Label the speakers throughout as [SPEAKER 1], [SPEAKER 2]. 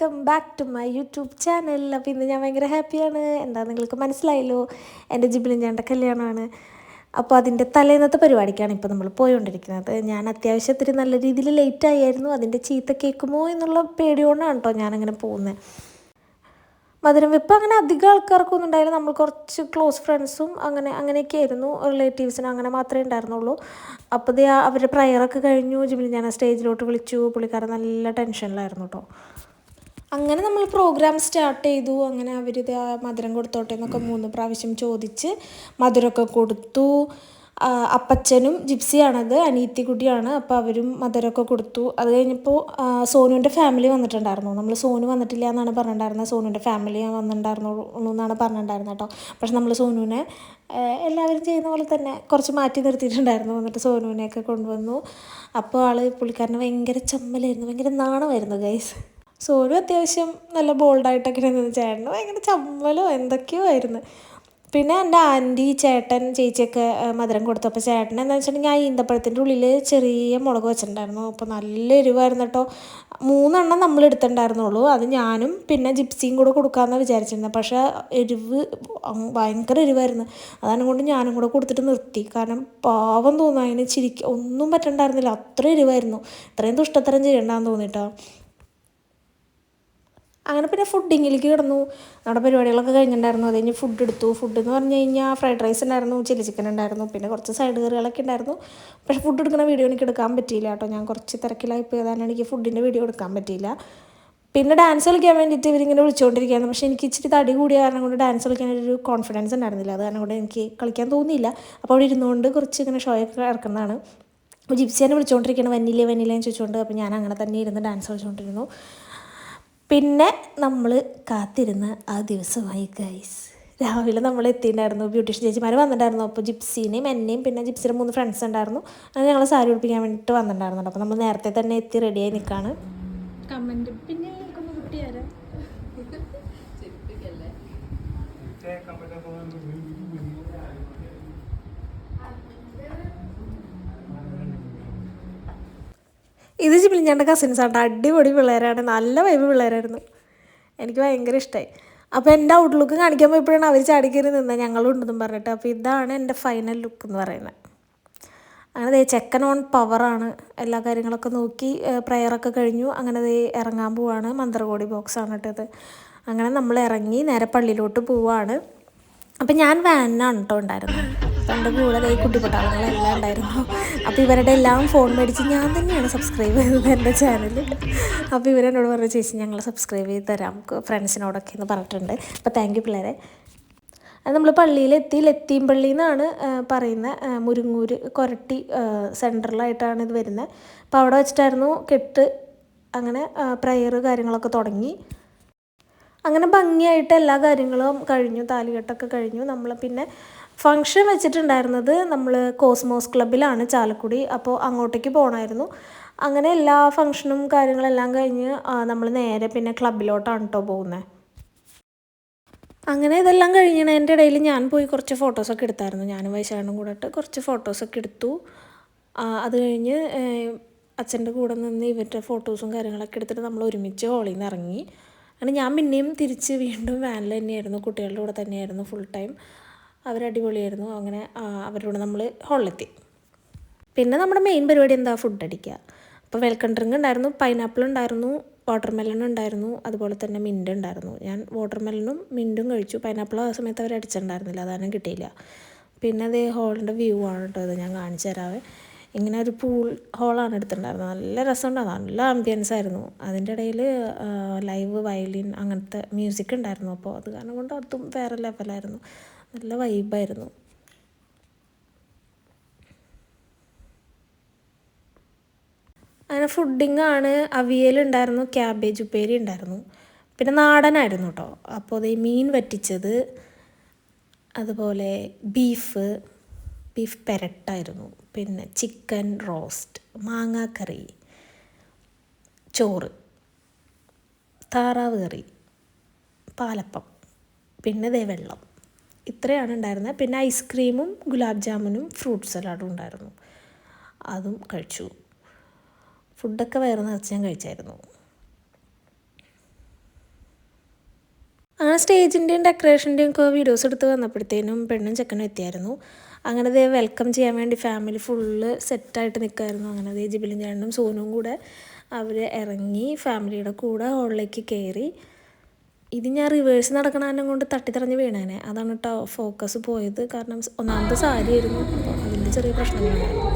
[SPEAKER 1] Welcome back to my YouTube channel. അപ്പോൾ ഇന്ന് ഞാൻ ഭയങ്കര ഹാപ്പിയാണ്. എന്താ നിങ്ങൾക്ക് മനസ്സിലായല്ലോ, എൻ്റെ ജിബിലും ഞാൻ്റെ കല്യാണമാണ്. അപ്പോൾ അതിൻ്റെ തലേന്നത്തെ പരിപാടിക്കാണ് ഇപ്പോൾ നമ്മൾ പോയിക്കൊണ്ടിരിക്കുന്നത്. ഞാൻ അത്യാവശ്യത്തിന് നല്ല രീതിയിൽ ലേറ്റ് ആയിരുന്നു. അതിൻ്റെ ചീത്ത കേൾക്കുമോ എന്നുള്ള പേടിയോണ്ടാണ് കേട്ടോ ഞാനങ്ങനെ പോകുന്നത്. മധുരം വെപ്പ് അങ്ങനെ അധികം ആൾക്കാർക്കൊന്നും ഉണ്ടായില്ല. നമ്മൾ കുറച്ച് ക്ലോസ് ഫ്രണ്ട്സും അങ്ങനെയൊക്കെ ആയിരുന്നു, റിലേറ്റീവ്സിനും അങ്ങനെ മാത്രമേ ഉണ്ടായിരുന്നുള്ളൂ. അപ്പോൾ ഇത് അവരുടെ പ്രയറൊക്കെ കഴിഞ്ഞു. ജിബിലി ഞാൻ സ്റ്റേജിലോട്ട് വിളിച്ചു. പുള്ളിക്കാരൻ നല്ല ടെൻഷനിലായിരുന്നു കേട്ടോ. അങ്ങനെ നമ്മൾ പ്രോഗ്രാം സ്റ്റാർട്ട് ചെയ്തു. അങ്ങനെ അവരിത് മധുരം കൊടുത്തോട്ടെ എന്നൊക്കെ 3 പ്രാവശ്യം ചോദിച്ച് മധുരമൊക്കെ കൊടുത്തു. അപ്പച്ചനും ജിപ്സിയാണത്, അനിയത്തിക്കുട്ടിയാണ്. അപ്പോൾ അവരും മധുരമൊക്കെ കൊടുത്തു. അത് കഴിഞ്ഞപ്പോൾ സോനുവിൻ്റെ ഫാമിലി വന്നിട്ടുണ്ടായിരുന്നു. നമ്മൾ സോനു വന്നിട്ടില്ല എന്നാണ് പറഞ്ഞിട്ടുണ്ടായിരുന്നത്. സോനുവിൻ്റെ ഫാമിലി വന്നിട്ടുണ്ടായിരുന്നുള്ളൂ എന്നാണ് പറഞ്ഞിട്ടുണ്ടായിരുന്നത് കേട്ടോ. പക്ഷെ നമ്മൾ സോനുവിനെ എല്ലാവരും ചെയ്യുന്ന പോലെ തന്നെ കുറച്ച് മാറ്റി നിർത്തിയിട്ടുണ്ടായിരുന്നു. എന്നിട്ട് സോനുവിനെയൊക്കെ കൊണ്ടുവന്നു. അപ്പോൾ പുള്ളിക്കാരന് ഭയങ്കര ചമ്മലായിരുന്നു, ഭയങ്കര നാണമായിരുന്നു ഗൈസ്. സോനു അത്യാവശ്യം നല്ല ബോൾഡായിട്ടൊക്കെ നിന്ന്, ചേട്ടന് ഭയങ്കര ചമ്മലോ എന്തൊക്കെയോ ആയിരുന്നു. പിന്നെ എൻ്റെ ആൻറ്റി, ചേട്ടൻ, ചേച്ചിയൊക്കെ മധുരം കൊടുത്തപ്പോൾ ചേട്ടൻ എന്താ വെച്ചിട്ടുണ്ടെങ്കിൽ ആ ഈന്തപ്പഴത്തിൻ്റെ ഉള്ളിൽ ചെറിയ മുളക് വെച്ചിട്ടുണ്ടായിരുന്നു. അപ്പോൾ നല്ല എരിവായിരുന്നു കേട്ടോ. 3 എണ്ണം നമ്മൾ എടുത്തിട്ടുണ്ടായിരുന്നുള്ളൂ. അത് ഞാനും പിന്നെ ജിപ്സിയും കൂടെ കൊടുക്കാമെന്നാണ് വിചാരിച്ചിരുന്നത്. പക്ഷേ എരിവ് ഭയങ്കര എരിവായിരുന്നു. അതാണ് കൊണ്ട് ഞാനും കൂടെ കൊടുത്തിട്ട് നിർത്തി. കാരണം പാവം തോന്നുന്നു, അതിന് ഒന്നും പറ്റണ്ടായിരുന്നില്ല, അത്ര എരിവായിരുന്നു. ഇത്രയും ദുഷ്ടത്തരം ചെയ്യണ്ടെന്ന് തോന്നിയിട്ടോ. അങ്ങനെ പിന്നെ ഫുഡിങ്ങിലേക്ക് കിടന്നു. നമ്മുടെ പരിപാടികളൊക്കെ കഴിഞ്ഞിട്ടുണ്ടായിരുന്നു. അത് കഴിഞ്ഞ് ഫുഡ് എടുത്തു. ഫുഡ് എന്ന് പറഞ്ഞു കഴിഞ്ഞാൽ ഫ്രൈഡ് റൈസ് ഉണ്ടായിരുന്നു, ചില്ലി ചിക്കൻ ഉണ്ടായിരുന്നു, പിന്നെ കുറച്ച് സൈഡ് കറികളൊക്കെ ഉണ്ടായിരുന്നു. പക്ഷേ ഫുഡ് എടുക്കുന്ന വീഡിയോ എനിക്ക് എടുക്കാൻ പറ്റിയില്ല കേട്ടോ. ഞാൻ കുറച്ച് തിരക്കിലായി പോയതാണ്, എനിക്ക് ഫുഡിൻ്റെ വീഡിയോ എടുക്കാൻ പറ്റിയില്ല. പിന്നെ ഡാൻസ് കളിക്കാൻ വേണ്ടിയിട്ട് ഇവരിങ്ങനെ വിളിച്ചുകൊണ്ടിരിക്കുകയാണ്. പക്ഷേ എനിക്ക് ഇച്ചിരി തടി കൂടിയ കാരണം കൊണ്ട് ഡാൻസ് കളിക്കാനൊരു കോൺഫിഡൻസ് ഉണ്ടായിരുന്നില്ല. അത് കാരണം കൊണ്ട് എനിക്ക് കളിക്കാൻ തോന്നിയില്ല. അപ്പോൾ അവിടെ ഇരുന്നുകൊണ്ട് കുറച്ച് ഇങ്ങനെ ഷോയൊക്കെ ഇറക്കുന്നതാണ്. അപ്പോൾ ജിപ്സിനെ വിളിച്ചുകൊണ്ടിരിക്കുകയാണ്, വന്നില്ലേന്ന് ചോദിച്ചുകൊണ്ട്. അപ്പോൾ ഞാൻ അങ്ങനെ തന്നെ ഇരുന്ന് ഡാൻസ് കളിച്ചുകൊണ്ടിരുന്നു. പിന്നെ നമ്മൾ കാത്തിരുന്ന ആ ദിവസമായി ഗൈസ്. രാവിലെ നമ്മൾ എത്തിയിട്ടുണ്ടായിരുന്നു. ബ്യൂട്ടീഷ്യൻ ചേച്ചിമാർ വന്നിട്ടുണ്ടായിരുന്നു. അപ്പോൾ ജിപ്സിനെയും എന്നെയും പിന്നെ ജിപ്സിയുടെ 3 ഫ്രണ്ട്സ് ഉണ്ടായിരുന്നു. അങ്ങനെ ഞങ്ങൾ സാരി ഉടുപ്പിക്കാൻ വേണ്ടിയിട്ട് വന്നിട്ടുണ്ടായിരുന്നു. അപ്പോൾ നമ്മൾ നേരത്തെ തന്നെ എത്തി റെഡിയായി നിൽക്കുകയാണ്. കമൻറ്റ് പിന്നെ കേൾക്കുന്ന കുട്ടിയാരാ? ഇത് ജിബിലിഞ്ഞാൻ്റെ കസിൻസാണ്. അടിപൊളി പിള്ളേരാണ്, നല്ല വൈബ് പിള്ളേരായിരുന്നു. എനിക്ക് ഭയങ്കര ഇഷ്ടമായി. അപ്പോൾ എൻ്റെ ഔട്ട്ലുക്ക് കാണിക്കാൻ പോയപ്പോഴാണ് അവർ ചാടിക്കയറി നിന്നത്, ഞങ്ങളുണ്ടെന്നും പറഞ്ഞിട്ട്. അപ്പോൾ ഇതാണ് എൻ്റെ ഫൈനൽ ലുക്ക് എന്ന് പറയുന്നത്. അങ്ങനെ ചെക്കൻ ഓൺ പവറാണ്. എല്ലാ കാര്യങ്ങളൊക്കെ നോക്കി പ്രയറൊക്കെ കഴിഞ്ഞു. അങ്ങനെ ഇറങ്ങാൻ പോവാണ്. മന്ത്രകോടി ബോക്സാണ് കേട്ടത്. അങ്ങനെ നമ്മൾ ഇറങ്ങി നേരെ പള്ളിയിലോട്ട് പോവാണ്. അപ്പം ഞാൻ വാനിനാണ് കേട്ടോ ഉണ്ടായിരുന്നത്. അപ്പം എൻ്റെ കൂടെ കുട്ടിപ്പട്ടാളങ്ങളെല്ലാം ഉണ്ടായിരുന്നു. അപ്പോൾ ഇവരുടെ എല്ലാം ഫോൺ മേടിച്ച് ഞാൻ തന്നെയാണ് സബ്സ്ക്രൈബ് ചെയ്തത് എൻ്റെ ചാനൽ. അപ്പോൾ ഇവരെന്നോട് പറഞ്ഞു, ചേച്ചി ഞങ്ങൾ സബ്സ്ക്രൈബ് ചെയ്ത് തരാം ഫ്രണ്ട്സിനോടൊക്കെ എന്ന് പറഞ്ഞിട്ടുണ്ട്. അപ്പോൾ താങ്ക് യു പിള്ളേരെ. അത് നമ്മൾ പള്ളിയിലെത്തി. ലത്തീംപള്ളി എന്നാണ് പറയുന്നത്. മുരിങ്ങൂർ കൊരട്ടി സെൻട്രലായിട്ടാണ് ഇത് വരുന്നത്. അപ്പോൾ അവിടെ വെച്ചിട്ടായിരുന്നു കെട്ട്. അങ്ങനെ പ്രയർ കാര്യങ്ങളൊക്കെ തുടങ്ങി. അങ്ങനെ ഭംഗിയായിട്ട് എല്ലാ കാര്യങ്ങളും കഴിഞ്ഞു. താലികെട്ടൊക്കെ കഴിഞ്ഞു. നമ്മൾ പിന്നെ ഫങ്ഷൻ വെച്ചിട്ടുണ്ടായിരുന്നത് നമ്മൾ കോസ്മോസ് ക്ലബ്ബിലാണ് ചാലക്കുടി. അപ്പോൾ അങ്ങോട്ടേക്ക് പോകണമായിരുന്നു. അങ്ങനെ എല്ലാ ഫങ്ഷനും കാര്യങ്ങളെല്ലാം കഴിഞ്ഞ് നമ്മൾ നേരെ പിന്നെ ക്ലബ്ബിലോട്ടാണ് കേട്ടോ പോകുന്നത്. അങ്ങനെ ഇതെല്ലാം കഴിഞ്ഞതിൻ്റെ ഇടയിൽ ഞാൻ പോയി കുറച്ച് ഫോട്ടോസൊക്കെ എടുത്തായിരുന്നു. ഞാനും വൈശാഖനും കൂടെ കുറച്ച് ഫോട്ടോസൊക്കെ എടുത്തു. അത് കഴിഞ്ഞ് അച്ഛൻ്റെ കൂടെ നിന്ന് ഇവരുടെ ഫോട്ടോസും കാര്യങ്ങളൊക്കെ എടുത്തിട്ട് നമ്മൾ ഒരുമിച്ച് ഹോളിൽ നിന്ന് ഇറങ്ങി. അങ്ങനെ ഞാൻ പിന്നെയും തിരിച്ച് വീണ്ടും വാനിൽ തന്നെയായിരുന്നു, കുട്ടികളുടെ കൂടെ തന്നെയായിരുന്നു ഫുൾ ടൈം. അവരടിപൊളിയായിരുന്നു. അങ്ങനെ അവരുടെ കൂടെ നമ്മൾ ഹോളിലെത്തി. പിന്നെ നമ്മുടെ മെയിൻ പരിപാടി എന്താ, ഫുഡ് അടിക്കുക. അപ്പോൾ വെൽക്കം ഡ്രിങ്ക് ഉണ്ടായിരുന്നു, പൈനാപ്പിൾ ഉണ്ടായിരുന്നു, വാട്ടർമെലൺ ഉണ്ടായിരുന്നു, അതുപോലെ തന്നെ മിൻറ്റ് ഉണ്ടായിരുന്നു. ഞാൻ വാട്ടർമെലനും മിൻറ്റും കഴിച്ചു. പൈനാപ്പിൾ ആ സമയത്ത് അവർ അടിച്ചിട്ടുണ്ടായിരുന്നില്ല, അതാണ് കിട്ടിയില്ല. പിന്നെ അതേ ഹോളിൻ്റെ വ്യൂ ആണ് കേട്ടോ ഇത്, ഞാൻ കാണിച്ചു തരാവേ. ഇങ്ങനെ ഒരു പൂൾ ഹോളാണ് എടുത്തിട്ടുണ്ടായിരുന്നത്. നല്ല രസമുണ്ടായിരുന്നു, നല്ല ആംബിയൻസ് ആയിരുന്നു. അതിൻ്റെ ഇടയിൽ ലൈവ് വയലിൻ അങ്ങനത്തെ മ്യൂസിക് ഉണ്ടായിരുന്നു. അപ്പോൾ അത് കാരണം കൊണ്ട് അതും വേറെ ലെവലായിരുന്നു, നല്ല വൈബായിരുന്നു. അങ്ങനെ ഫുഡിങ്ങാണ്. അവിയലുണ്ടായിരുന്നു, ക്യാബേജ് ഉപ്പേരി ഉണ്ടായിരുന്നു, പിന്നെ നാടനായിരുന്നു കേട്ടോ. അപ്പോൾ അത് മീൻ വറ്റിച്ചത്, അതുപോലെ ബീഫ് പെരട്ടായിരുന്നു, പിന്നെ ചിക്കൻ റോസ്റ്റ്, മാങ്ങാക്കറി, ചോറ്, താറാവ് കറി, പാലപ്പം, പിന്നെ വെള്ളം. ഇത്രയാണ് ഉണ്ടായിരുന്നത്. പിന്നെ ഐസ്ക്രീമും ഗുലാബ് ജാമുനും ഫ്രൂട്ട് സലാഡും ഉണ്ടായിരുന്നു, അതും കഴിച്ചു. ഫുഡൊക്കെ വയറ് നിറച്ച് ഞാൻ കഴിച്ചായിരുന്നു. അങ്ങനെ സ്റ്റേജിൻ്റെയും ഡെക്കറേഷൻ്റെയും ഒക്കെ വീഡിയോസ് എടുത്ത് വന്നപ്പോഴത്തേനും പെണ്ണും ചെക്കനും എത്തിയായിരുന്നു. അങ്ങനെ ദേ വെൽക്കം ചെയ്യാൻ വേണ്ടി ഫാമിലി ഫുള്ള് സെറ്റായിട്ട് നിൽക്കുമായിരുന്നു. അങ്ങനെ ദേ ജിബിലും ചേട്ടനും സോനുവും കൂടെ അവർ ഇറങ്ങി ഫാമിലിയുടെ കൂടെ ഹോളിലേക്ക് കയറി. ഇത് ഞാൻ റിവേഴ്സ് നടക്കണതിനെ കൊണ്ട് തട്ടിത്തറഞ്ഞ് വീണേനെ. അതാണ് കേട്ടോ ഫോക്കസ് പോയത്. കാരണം ഒന്നാമത്തെ സാരി ആയിരുന്നു, അപ്പോൾ അതിൻ്റെ ചെറിയ പ്രശ്നങ്ങളുണ്ടായിരുന്നു.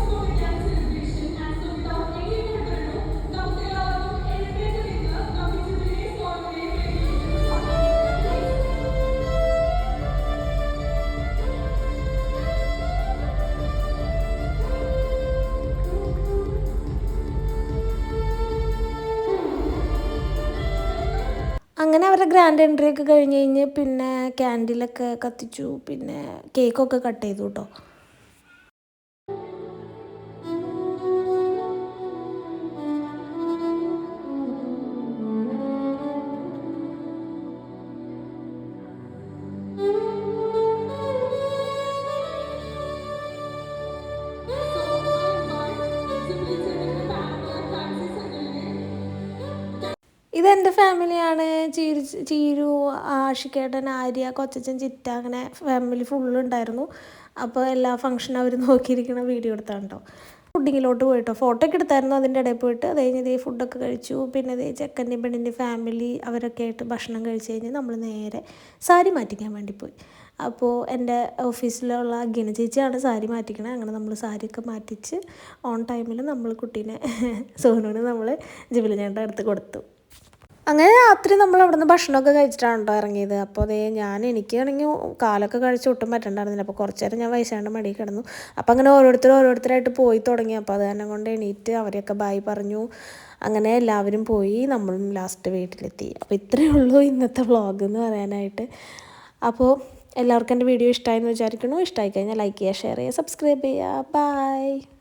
[SPEAKER 1] അങ്ങനെ അവരുടെ ഗ്രാൻഡ് എൻട്രി ഒക്കെ കഴിഞ്ഞ് പിന്നെ ക്യാൻഡിലൊക്കെ കത്തിച്ചു, പിന്നെ കേക്കൊക്കെ കട്ട് ചെയ്തു കേട്ടോ. ഇതെൻ്റെ ഫാമിലിയാണ്. ചീരു, ആഷിക്കേട്ടൻ, ആര്യ, കൊച്ചച്ചൻ, ചിറ്റ, അങ്ങനെ ഫാമിലി ഫുള്ളുണ്ടായിരുന്നു. അപ്പോൾ എല്ലാ ഫംഗ്ഷനും അവർ നോക്കിയിരിക്കണ വീഡിയോ എടുത്താണ് കേട്ടോ. ഫുഡിങ്ങിലോട്ട് പോയിട്ടോ, ഫോട്ടോ ഒക്കെ എടുത്തായിരുന്നു അതിൻ്റെ ഇടയിൽ പോയിട്ട്. അത് കഴിഞ്ഞ് ഇതേ ഫുഡൊക്കെ കഴിച്ചു. പിന്നെ ഇതേ ചെക്കൻ്റെയും പെണ്ണിൻ്റെയും ഫാമിലി അവരൊക്കെ ആയിട്ട് ഭക്ഷണം കഴിച്ച് കഴിഞ്ഞ് നമ്മൾ നേരെ സാരി മാറ്റിക്കാൻ വേണ്ടി പോയി. അപ്പോൾ എൻ്റെ ഓഫീസിലുള്ള ഗിന ചേച്ചിയാണ് സാരി മാറ്റിക്കണത്. അങ്ങനെ നമ്മൾ സാരിയൊക്കെ മാറ്റിച്ച് ഓൺ ടൈമിൽ നമ്മൾ കുട്ടീനെ സോനുവിന് നമ്മൾ ജിബിലി ചേട്ടൻ്റെ അടുത്ത് കൊടുത്തു. അങ്ങനെ രാത്രി നമ്മൾ അവിടെ നിന്ന് ഭക്ഷണമൊക്കെ കഴിച്ചിട്ടാണ് കേട്ടോ ഇറങ്ങിയത്. അപ്പോൾ അതേ എനിക്കാണെങ്കിൽ കാലൊക്കെ കഴിച്ച് ഒട്ടും പറ്റണ്ടായിരുന്നില്ല. അപ്പോൾ കുറച്ച് നേരം ഞാൻ വയസ്സാണ്ട് മടി കിടന്നു. അപ്പോൾ അങ്ങനെ ഓരോരുത്തരായിട്ട് പോയി തുടങ്ങി. അപ്പോൾ അത് കാരണം കൊണ്ട് എണീറ്റ് അവരെയൊക്കെ ബായ് പറഞ്ഞു. അങ്ങനെ എല്ലാവരും പോയി, നമ്മളും ലാസ്റ്റ് വീട്ടിലെത്തി. അപ്പോൾ ഇത്രയേ ഉള്ളൂ ഇന്നത്തെ വ്ളോഗ് എന്ന് പറയാനായിട്ട്. അപ്പോൾ എല്ലാവർക്കും എൻ്റെ വീഡിയോ ഇഷ്ടമായെന്ന് വിചാരിക്കുന്നു. ഇഷ്ടമായി കഴിഞ്ഞാൽ ലൈക്ക് ചെയ്യുക, ഷെയർ ചെയ്യുക, സബ്സ്ക്രൈബ് ചെയ്യുക. ബൈ.